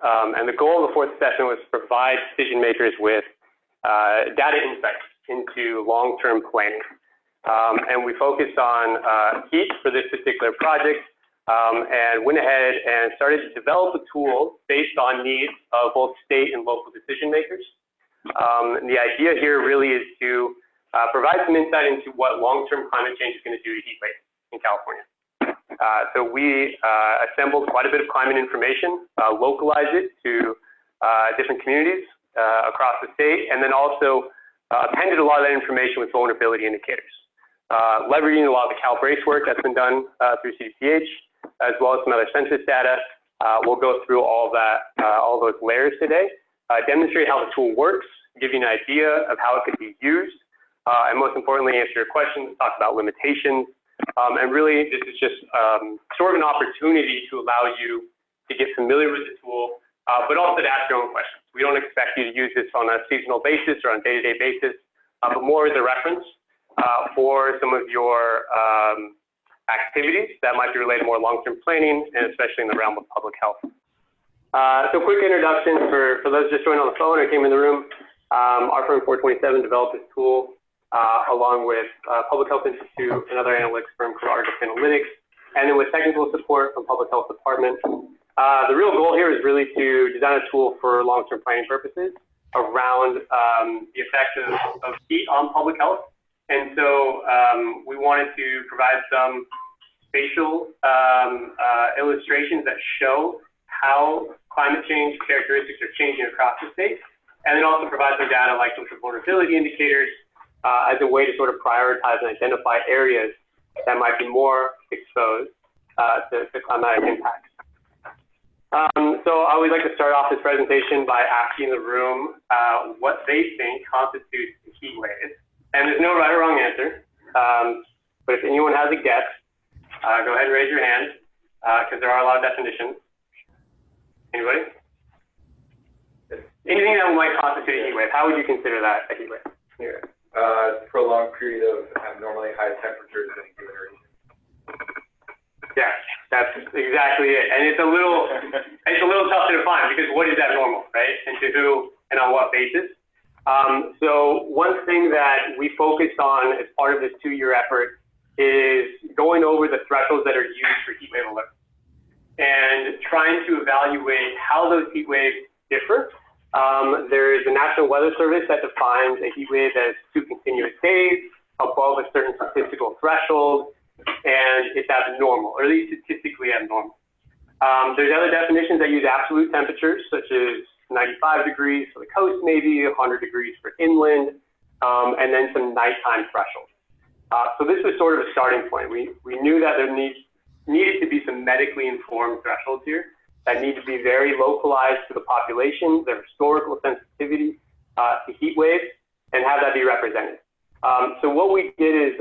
And the goal of the fourth session was to provide decision makers with data insights into long-term planning. And we focused on heat for this particular project, and went ahead and started to develop a tool based on needs of both state and local decision makers. And the idea here really is to provide some insight into what long-term climate change is going to do to heat waves in California. So we assembled quite a bit of climate information, localized it to different communities across the state, and then also appended a lot of that information with vulnerability indicators. Leveraging a lot of the CalBrace work that's been done through CDPH, as well as some other census data. We'll go through all that, all those layers today, demonstrate how the tool works, give you an idea of how it could be used, and most importantly, answer your questions, talk about limitations, and really this is just sort of an opportunity to allow you to get familiar with the tool, but also to ask your own questions. We don't expect you to use this on a seasonal basis or on a day-to-day basis, but more as a reference for some of your activities that might be related to more long-term planning, and especially in the realm of public health. So quick introduction for those just joined on the phone or came in the room. Our firm 427 developed this tool along with Public Health Institute and other analytics firm called Argus Analytics, and then with technical support from Public Health Department. The real goal here is really to design a tool for long-term planning purposes around the effects of heat on public health. And so we wanted to provide some spatial illustrations that show how climate change characteristics are changing across the state, and then also provide some data like social vulnerability indicators as a way to sort of prioritize and identify areas that might be more exposed to climatic impacts. So I would like to start off this presentation by asking the room what they think constitutes a heat wave. And there's no right or wrong answer, but if anyone has a guess, go ahead and raise your hand, because there are a lot of definitions. Anybody? Anything that might constitute a heat wave, how would you consider that a heat wave? Yeah. Prolonged period of abnormally high temperatures in a given region. Yeah, that's exactly it. And it's a little tough to define, because what is abnormal, right? And to who and on what basis? So one thing that we focused on as part of this 2-year effort is going over the thresholds that are used for heat wave alerts and trying to evaluate how those heat waves differ. There is a National Weather Service that defines a heat wave as 2 continuous days above a certain statistical threshold, and it's abnormal, or at least statistically abnormal. There's other definitions that use absolute temperatures, such as 95 degrees for the coast, maybe 100 degrees for inland, and then some nighttime thresholds. So this was sort of a starting point. We knew that there needed to be some medically informed thresholds here that need to be very localized to the population, their historical sensitivity to heat waves, and have that be represented. So what we did is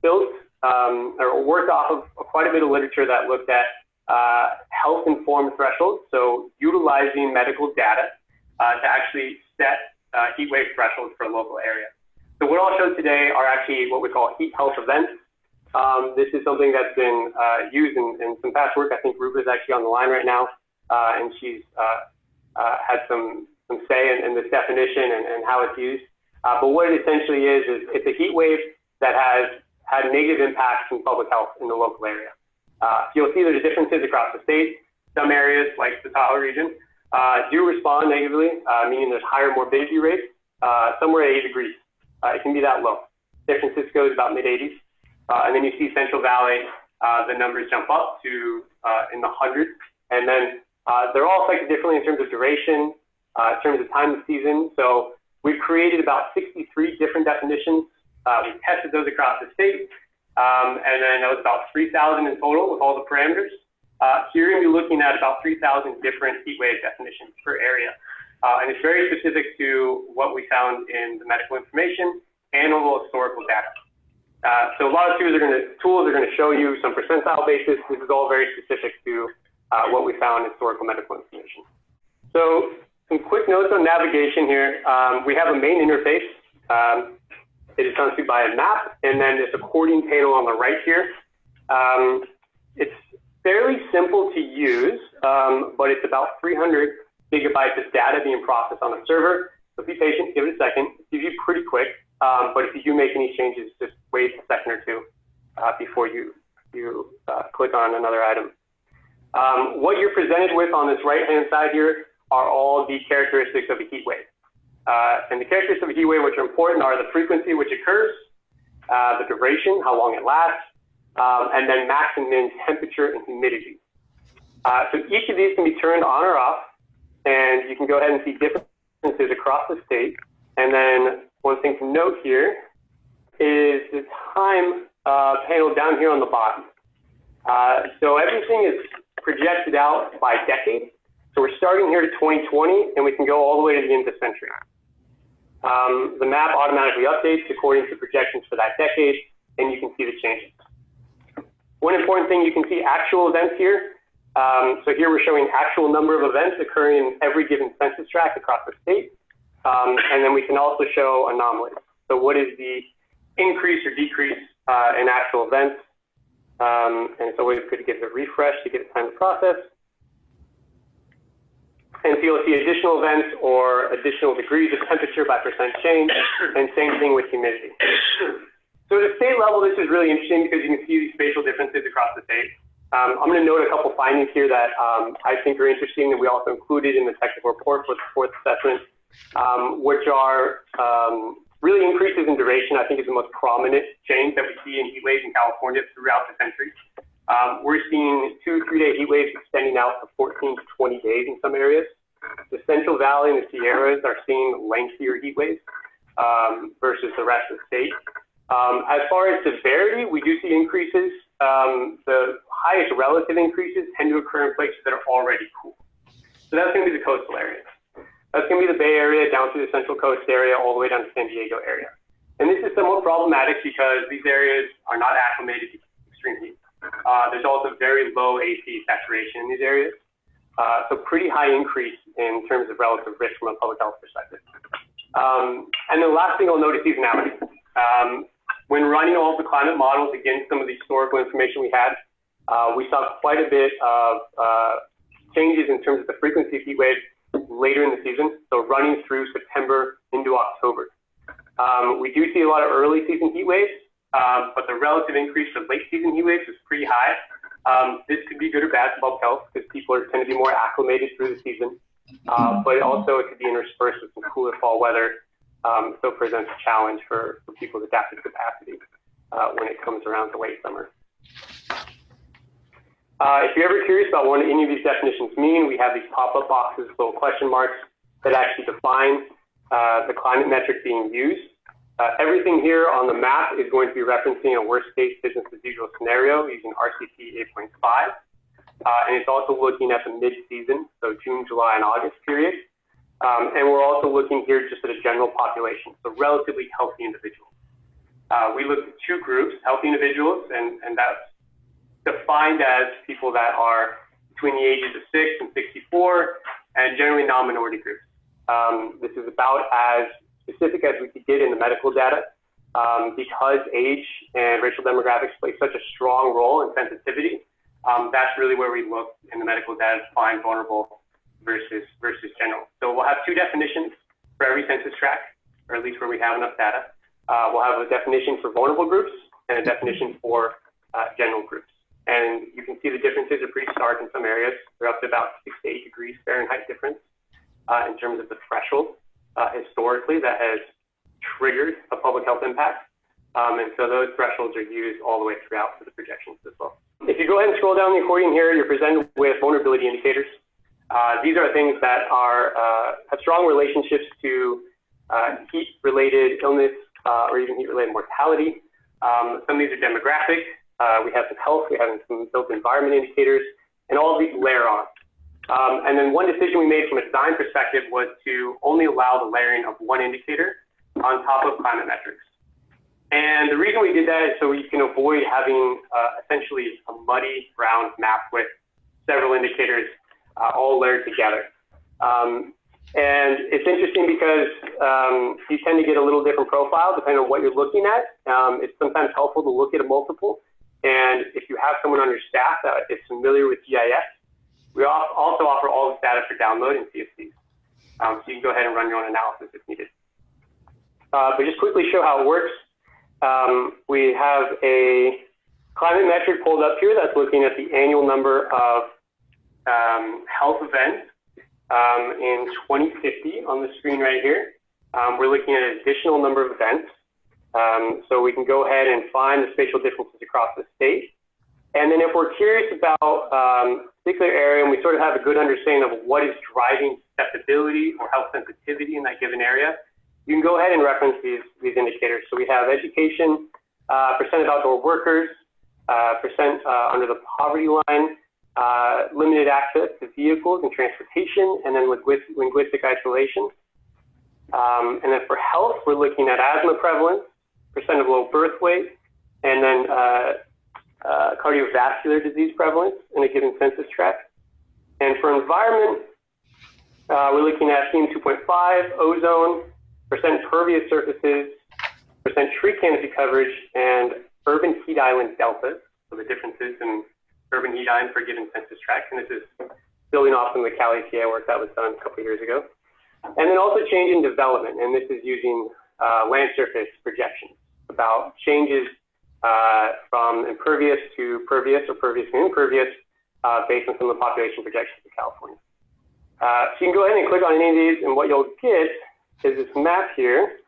built or worked off of quite a bit of literature that looked at health-informed thresholds, so utilizing medical data to actually set heat wave thresholds for a local area. So what I'll show today are actually what we call heat health events. This is something that's been used in some past work. I think Rupa is actually on the line right now, and she's had some say in this definition and how it's used. But what it essentially is it's a heat wave that has had negative impacts in public health in the local area. So you'll see there's differences across the state. Some areas, like the Tahoe region, do respond negatively, meaning there's higher morbidity rates. Somewhere at 8 degrees. It can be that low. San Francisco is about mid-80s. And then you see Central Valley, the numbers jump up to in the hundreds. And then they're all affected differently in terms of duration, in terms of time of season. So we've created about 63 different definitions. We tested those across the state. And then that was about 3,000 in total with all the parameters. So you're going to be looking at about 3,000 different heat wave definitions per area. And it's very specific to what we found in the medical information and a little historical data. So a lot of tools are going to show you some percentile basis. This is all very specific to what we found in historical medical information. So some quick notes on navigation here. We have a main interface. It is done by a map, and then this accordion panel on the right here. It's fairly simple to use. but it's about 300 gigabytes of data being processed on a server. So be patient, give it a second. It's usually pretty quick, but if you do make any changes, just wait a second or two before you click on another item. What you're presented with on this right-hand side here are all the characteristics of a heat wave. And the characteristics of a heat wave which are important are the frequency which occurs, the duration, how long it lasts, and then max and min temperature and humidity. So each of these can be turned on or off, and you can go ahead and see differences across the state. And then one thing to note here is the time panel down here on the bottom. So everything is projected out by decade. So we're starting here to 2020, and we can go all the way to the end of the century. The map automatically updates according to projections for that decade, and you can see the changes. One important thing, you can see actual events here. So here we're showing actual number of events occurring in every given census tract across the state. And then we can also show anomalies. So what is the increase or decrease in actual events? And it's always good to give it a refresh to get time to process. And so you'll see additional events or additional degrees of temperature by percent change, and same thing with humidity. So at a state level, this is really interesting because you can see these spatial differences across the state. I'm going to note a couple findings here that I think are interesting that we also included in the technical report for the fourth assessment, which are really increases in duration. I think is the most prominent change that we see in heat waves in California throughout the country. We're seeing 2 3-day heat waves extending out to 14 to 20 days in some areas. The Central Valley and the Sierras are seeing lengthier heat waves versus the rest of the state. As far as severity, we do see increases. The highest relative increases tend to occur in places that are already cool. So that's going to be the coastal areas. That's going to be the Bay Area down through the Central Coast area all the way down to San Diego area. And this is somewhat problematic because these areas are not acclimated to extreme heat. There's also very low AC saturation in these areas. So pretty high increase in terms of relative risk from a public health perspective. And the last thing I'll note is seasonality. When running all the climate models against some of the historical information we had, we saw quite a bit of changes in terms of the frequency of heat waves later in the season, so running through September into October. We do see a lot of early season heat waves, but the relative increase of late season heat waves is pretty high. This could be good or bad for public health because people tend to be more acclimated through the season, but also it could be interspersed with some cooler fall weather. So it presents a challenge for people's adaptive capacity when it comes around to late summer. If you're ever curious about what any of these definitions mean, we have these pop-up boxes with little question marks that actually define the climate metric being used. Everything here on the map is going to be referencing a worst-case business-as-usual scenario using RCP 8.5. And it's also looking at the mid-season, so June, July, and August period. And we're also looking here just at a general population, so relatively healthy individuals. We looked at 2 groups, healthy individuals, and that's defined as people that are between the ages of 6 and 64, and generally non-minority groups. This is about as specific as we could get in the medical data, because age and racial demographics play such a strong role in sensitivity. That's really where we look in the medical data to find vulnerable versus general. So we'll have 2 definitions for every census tract, or at least where we have enough data. We'll have a definition for vulnerable groups and a definition for general groups. And you can see the differences are pretty stark in some areas. They're up to about 6 to 8 degrees Fahrenheit difference in terms of the threshold historically that has triggered a public health impact. And so those thresholds are used all the way throughout for the projections as well. If you go ahead and scroll down the accordion here, you're presented with vulnerability indicators. These are things that are have strong relationships to heat-related illness or even heat-related mortality. Some of these are demographic. We have some health, we have some built environment indicators, and all of these layer on. And then one decision we made from a design perspective was to only allow the layering of one indicator on top of climate metrics. And the reason we did that is so we can avoid having essentially a muddy brown map with several indicators all layered together. And it's interesting because you tend to get a little different profile depending on what you're looking at. It's sometimes helpful to look at a multiple. And if you have someone on your staff that is familiar with GIS, We also offer all this data for download in CFCs. So you can go ahead and run your own analysis if needed. But just quickly show how it works. We have a climate metric pulled up here that's looking at the annual number of health events in 2050 on the screen right here. We're looking at an additional number of events. So we can go ahead and find the spatial differences across the state. And then if we're curious about a particular area and we sort of have a good understanding of what is driving susceptibility or health sensitivity in that given area, you can go ahead and reference these indicators. So we have education, percent of outdoor workers, percent under the poverty line, limited access to vehicles and transportation, and then linguistic isolation. And then for health, we're looking at asthma prevalence, percent of low birth weight, and then cardiovascular disease prevalence in a given census tract. And for environment, we're looking at PM 2.5, ozone, percent pervious surfaces, percent tree canopy coverage, and urban heat island deltas, so the differences in urban heat island for a given census tract. And this is building off from the Cali PA work that was done a couple of years ago. And then also change in development, and this is using land surface projections about changes from impervious to pervious or pervious to impervious based on some of the population projections of California. So you can go ahead and click on any of these, and what you'll get is this map here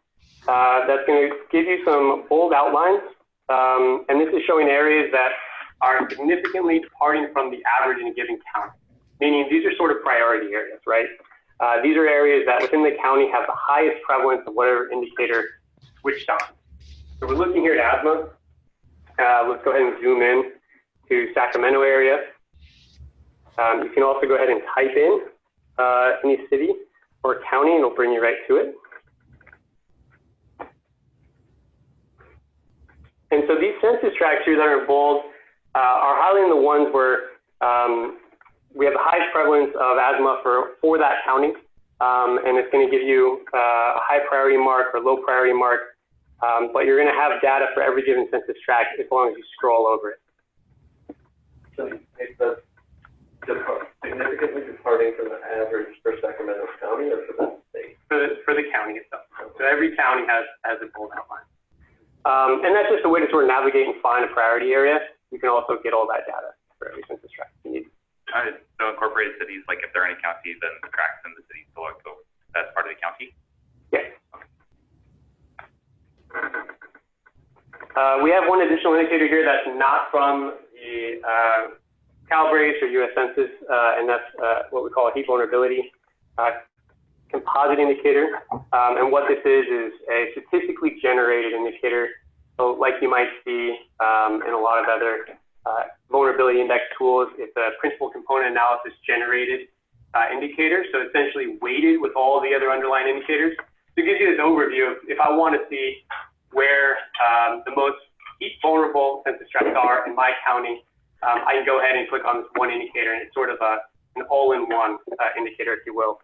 that's going to give you some bold outlines, and this is showing areas that are significantly departing from the average in a given county, meaning these are sort of priority areas, right? These are areas that within the county have the highest prevalence of whatever indicator switched on. So we're looking here at asthma. Let's go ahead and zoom in to Sacramento area. You can also go ahead and type in any city or county, and it'll bring you right to it. And so these census tracts here that are in bold are highlighting the ones where we have the highest prevalence of asthma for that county, and it's going to give you a high priority mark or low priority mark, but you're going to have data for every given census tract as long as you scroll over it. So it's significantly departing from the average for Sacramento County or for that state? For the county itself. So every county has a bold outline. And that's just a way to sort of navigate and find a priority area. You can also get all that data for every census tract you need. So incorporated cities, like if there are any counties, then the tracts in the cities go, that's part of the county? Yes. We have one additional indicator here that's not from the Calbrace or US Census, and that's what we call a heat vulnerability composite indicator. And what this is a statistically generated indicator. So like you might see in a lot of other vulnerability index tools, it's a principal component analysis generated indicator. So essentially weighted with all the other underlying indicators. So it gives you this overview of if I want to see where the most heat vulnerable census tracts are in my county, I can go ahead and click on this one indicator, and it's sort of an all-in-one indicator, if you will.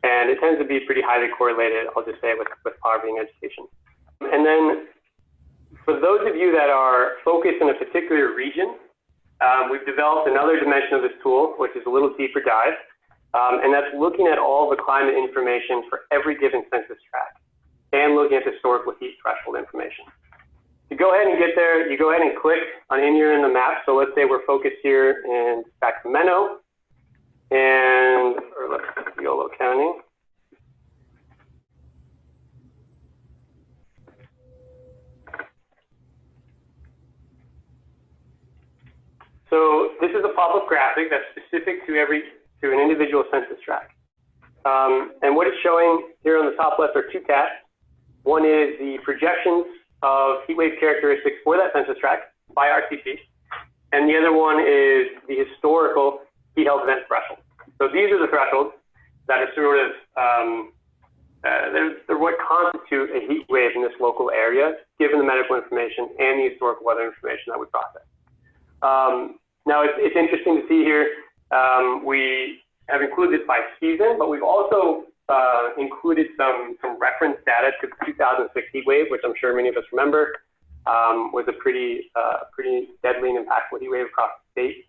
And it tends to be pretty highly correlated, I'll just say, with poverty and education. And then for those of you that are focused in a particular region, we've developed another dimension of this tool, which is a little deeper dive, and that's looking at all the climate information for every given census tract and looking at historical heat threshold information. To go ahead and get there, you go ahead and click on anywhere in the map. So let's say we're focused here in Sacramento, or let's Yolo County. So this is a pop-up graphic that's specific to an individual census tract. And what it's showing here on the top left are two tabs. One is the projections of heat wave characteristics for that census tract by RCC. And the other one is the historical heat health event threshold. So these are the thresholds that are sort of, they're what constitute a heat wave in this local area, given the medical information and the historical weather information that we process. Now it's interesting to see here, we have included this by season, but we've also included some reference data to the 2006 heat wave, which I'm sure many of us remember, was a pretty deadly and impactful heat wave across the state.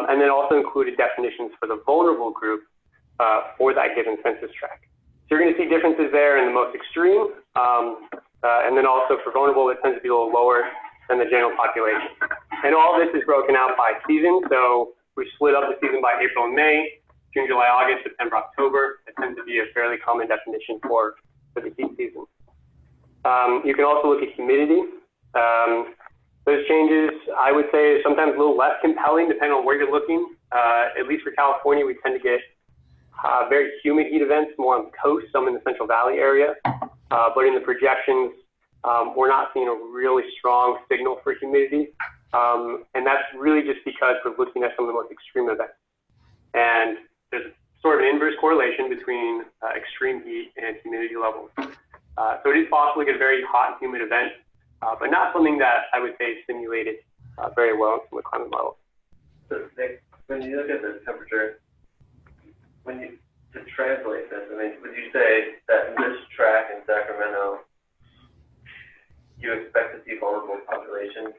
and then also included definitions for the vulnerable group for that given census tract. So you're going to see differences there in the most extreme, and then also for vulnerable, it tends to be a little lower than the general population. And all this is broken out by season. So we split up the season by April and May, June, July, August, September, October. It tends to be a fairly common definition for the heat season. You can also look at humidity. Those changes, I would say, are sometimes a little less compelling depending on where you're looking. At least for California, we tend to get very humid heat events, more on the coast, some in the Central Valley area. But in the projections, we're not seeing a really strong signal for humidity. And that's really just because we're looking at some of the most extreme events. And there's sort of an inverse correlation between extreme heat and humidity levels. So it is possible to get a very hot and humid event, but not something that I would say is simulated very well in the climate model. So Nick, when you look at the temperature, to translate this, I mean, would you say that in this track in Sacramento, you expect to see vulnerable population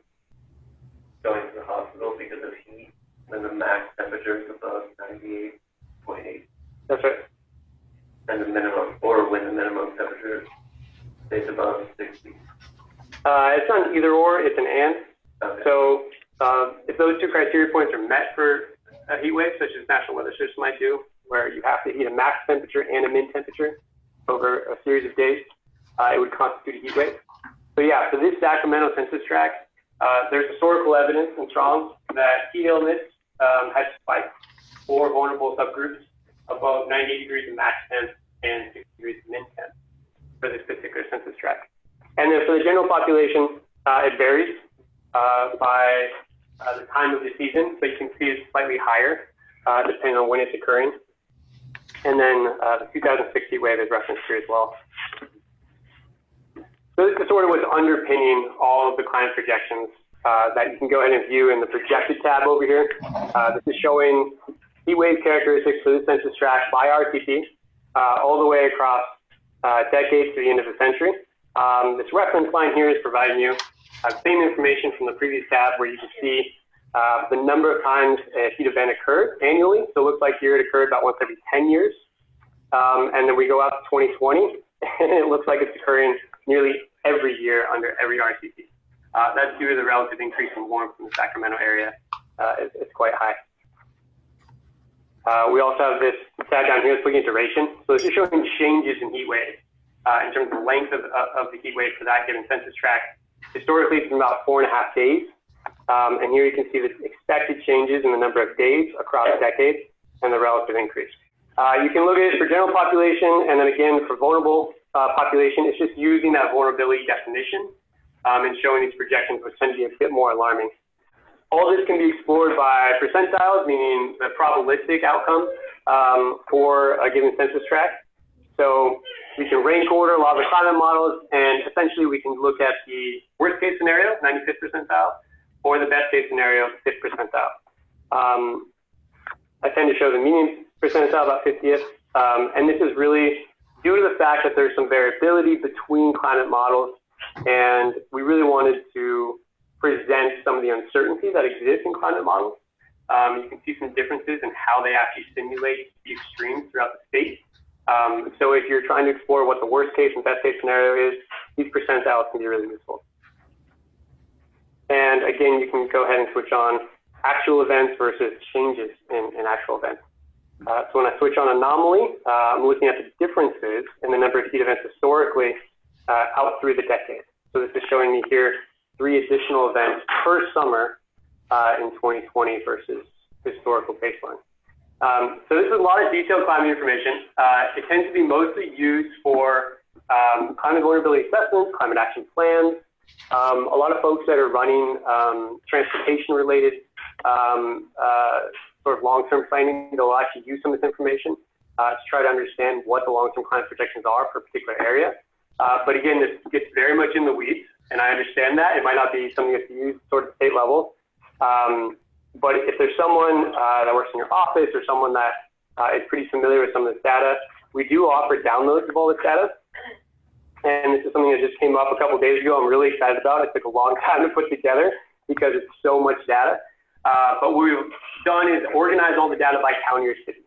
going to the hospital because of heat when the max temperature is above 98.8? That's right. And the minimum, or when the minimum temperature stays above 60? It's not an either or, it's an and. Okay. So if those two criteria points are met for a heat wave, such as National Weather Service might do, where you have to heat a max temperature and a min temperature over a series of days, it would constitute a heat wave. So yeah, for this Sacramento census tract, there's historical evidence and strong that heat illness has spiked for vulnerable subgroups above 98 degrees of max temp and 60 degrees of min temp for this particular census tract. And then for the general population, it varies by the time of the season, but you can see it's slightly higher depending on when it's occurring. And then the 2060 wave is referenced here as well. So this is sort of what's underpinning all of the climate projections that you can go ahead and view in the projected tab over here. This is showing heat wave characteristics for the census tract by RTP all the way across decades to the end of the century. This reference line here is providing you the same information from the previous tab where you can see the number of times a heat event occurred annually. So it looks like here it occurred about once every 10 years. And then we go out to 2020, and it looks like it's occurring nearly every year under every RTP. That's due to the relative increase in warmth in the Sacramento area. It's quite high. We also have this tab down here that's looking at duration. So this is showing changes in heat waves in terms of the length of the heat wave for that given census tract. Historically, it's been about 4.5 days. And here you can see the expected changes in the number of days across decades and the relative increase. You can look at it for general population, and then again for vulnerable population, it's just using that vulnerability definition and showing these projections, which tend to be a bit more alarming. All this can be explored by percentiles, meaning the probabilistic outcome for a given census tract. So we can rank order a lot of the climate models, and essentially we can look at the worst case scenario, 95th percentile, or the best case scenario, 5th percentile. I tend to show the median percentile, about 50th, and this is really due to the fact that there's some variability between climate models, and we really wanted to present some of the uncertainty that exists in climate models. You can see some differences in how they actually simulate the extremes throughout the state. So if you're trying to explore what the worst case and best case scenario is, these percentiles can be really useful. And again, you can go ahead and switch on actual events versus changes in actual events. So when I switch on anomaly, I'm looking at the differences in the number of heat events historically out through the decade. So this is showing me here 3 additional events per summer in 2020 versus historical baseline. So this is a lot of detailed climate information. It tends to be mostly used for climate vulnerability assessments, climate action plans. A lot of folks that are running transportation-related sort of long-term planning, they'll actually use some of this information to try to understand what the long-term climate projections are for a particular area. But again, this gets very much in the weeds, and I understand that. It might not be something that's used sort of state level. But if there's someone that works in your office or someone that is pretty familiar with some of this data, we do offer downloads of all this data. And this is something that just came up a couple of days ago. I'm really excited about it. It took a long time to put together because it's so much data. But what we've done is organize all the data by county or city.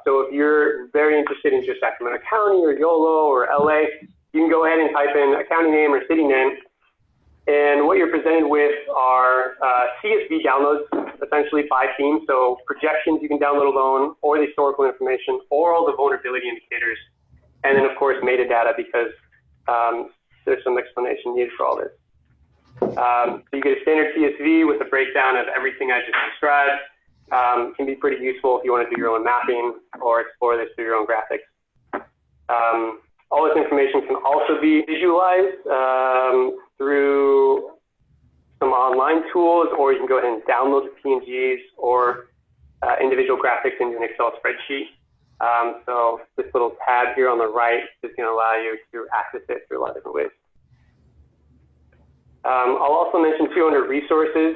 So if you're very interested in just Sacramento County or Yolo or LA, you can go ahead and type in a county name or city name. And what you're presented with are CSV downloads, essentially by theme. So projections you can download alone, or the historical information, or all the vulnerability indicators. And then, of course, metadata, because there's some explanation needed for all this. So you get a standard CSV with a breakdown of everything I just described. Can be pretty useful if you want to do your own mapping or explore this through your own graphics. All this information can also be visualized through some online tools, or you can go ahead and download the PNGs or individual graphics into an Excel spreadsheet. So this little tab here on the right is going to allow you to access it through a lot of different ways. I'll also mention 200 resources.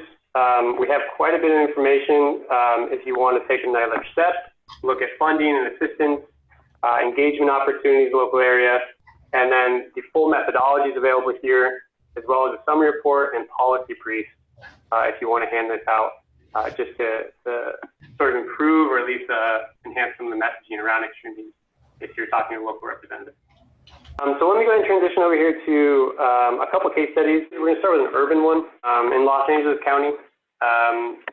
We have quite a bit of information if you want to take another step, look at funding and assistance, engagement opportunities in the local area, and then the full methodology is available here, as well as a summary report and policy brief if you want to hand this out just to sort of improve or at least enhance some of the messaging around extreme heat if you're talking to local representatives. So let me go ahead and transition over here to a couple case studies. We're going to start with an urban one in Los Angeles County.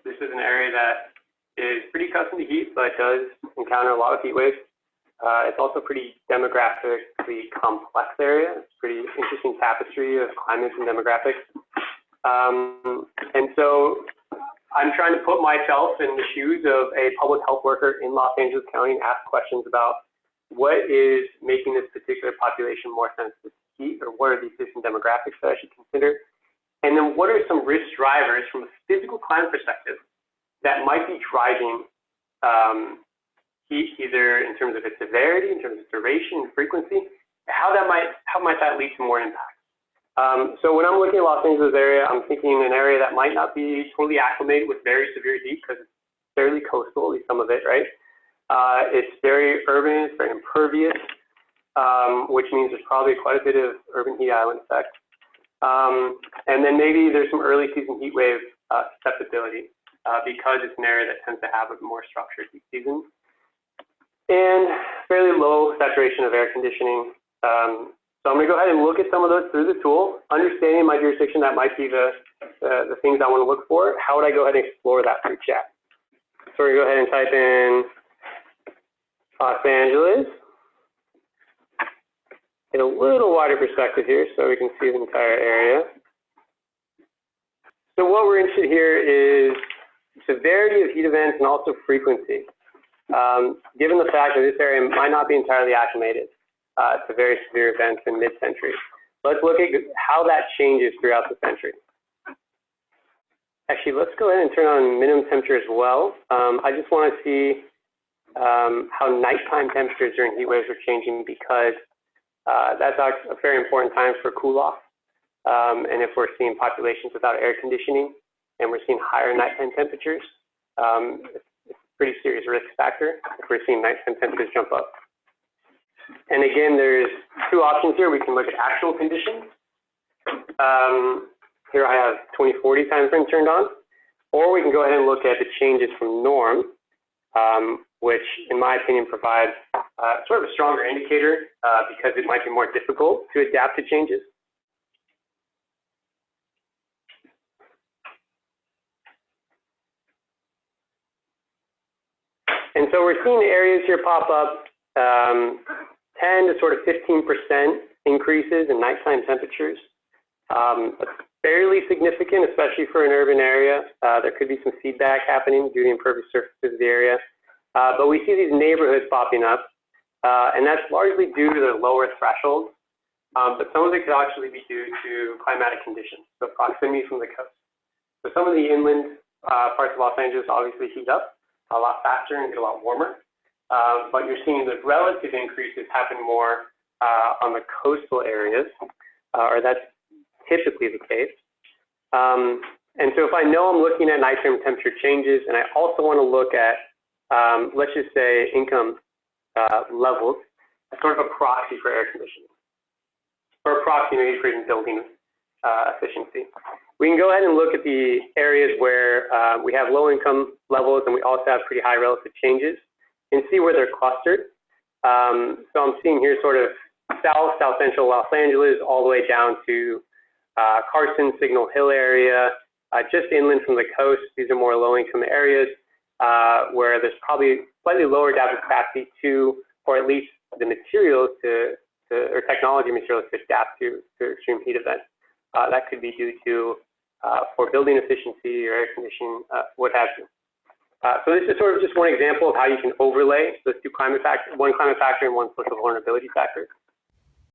This is an area that is pretty accustomed to heat, but does encounter a lot of heat waves. It's also a pretty demographically complex area. It's a pretty interesting tapestry of climates and demographics. And so I'm trying to put myself in the shoes of a public health worker in Los Angeles County and ask questions about what is making this particular population more sensitive to heat, or what are the existing demographics that I should consider? And then what are some risk drivers from a physical climate perspective that might be driving heat, either in terms of its severity, in terms of duration and frequency, how might that lead to more impact? So when I'm looking at Los Angeles area, I'm thinking an area that might not be totally acclimated with very severe heat because it's fairly coastal, at least some of it, right? It's very urban, it's very impervious, which means there's probably quite a bit of urban heat island effect. And then maybe there's some early season heat wave susceptibility because it's an area that tends to have a more structured heat season. And fairly low saturation of air conditioning. So I'm going to go ahead and look at some of those through the tool. Understanding my jurisdiction, that might be the things I want to look for. How would I go ahead and explore that through chat? So we're going to go ahead and type in Los Angeles. Get a little wider perspective here so we can see the entire area. So what we're interested here is severity of heat events and also frequency. Given the fact that this area might not be entirely acclimated to very severe events in mid-century, let's look at how that changes throughout the century. Actually, let's go ahead and turn on minimum temperature as well. I just want to see how nighttime temperatures during heat waves are changing, because that's a very important time for cool off. And if we're seeing populations without air conditioning and we're seeing higher nighttime temperatures, it's a pretty serious risk factor if we're seeing nighttime temperatures jump up. And again, there's two options here. We can look at actual conditions. Here I have 2040 time frame turned on, or we can go ahead and look at the changes from norm, which in my opinion provides sort of a stronger indicator because it might be more difficult to adapt to changes. And so we're seeing areas here pop up 10 to sort of 15% increases in nighttime temperatures. That's fairly significant, especially for an urban area. There could be some feedback happening due to the impervious surfaces of the area. But we see these neighborhoods popping up, and that's largely due to the lower thresholds. But some of it could actually be due to climatic conditions, so proximity from the coast. So some of the inland parts of Los Angeles obviously heat up a lot faster and get a lot warmer. But you're seeing the relative increases happen more on the coastal areas, or that's typically the case. And so if I know I'm looking at nighttime temperature changes, and I also want to look at, let's just say, income levels, as sort of a proxy for air conditioning, or a proxy maybe for even building efficiency. We can go ahead and look at the areas where we have low income levels and we also have pretty high relative changes and see where they're clustered. So I'm seeing here sort of south central Los Angeles, all the way down to Carson, Signal Hill area, just inland from the coast. These are more low income areas where there's probably slightly lower adaptive capacity to, or at least the materials or technology materials to adapt to extreme heat events. That could be due to for building efficiency or air conditioning, what have you. So this is sort of just one example of how you can overlay those two climate factors, one climate factor and one social vulnerability factor.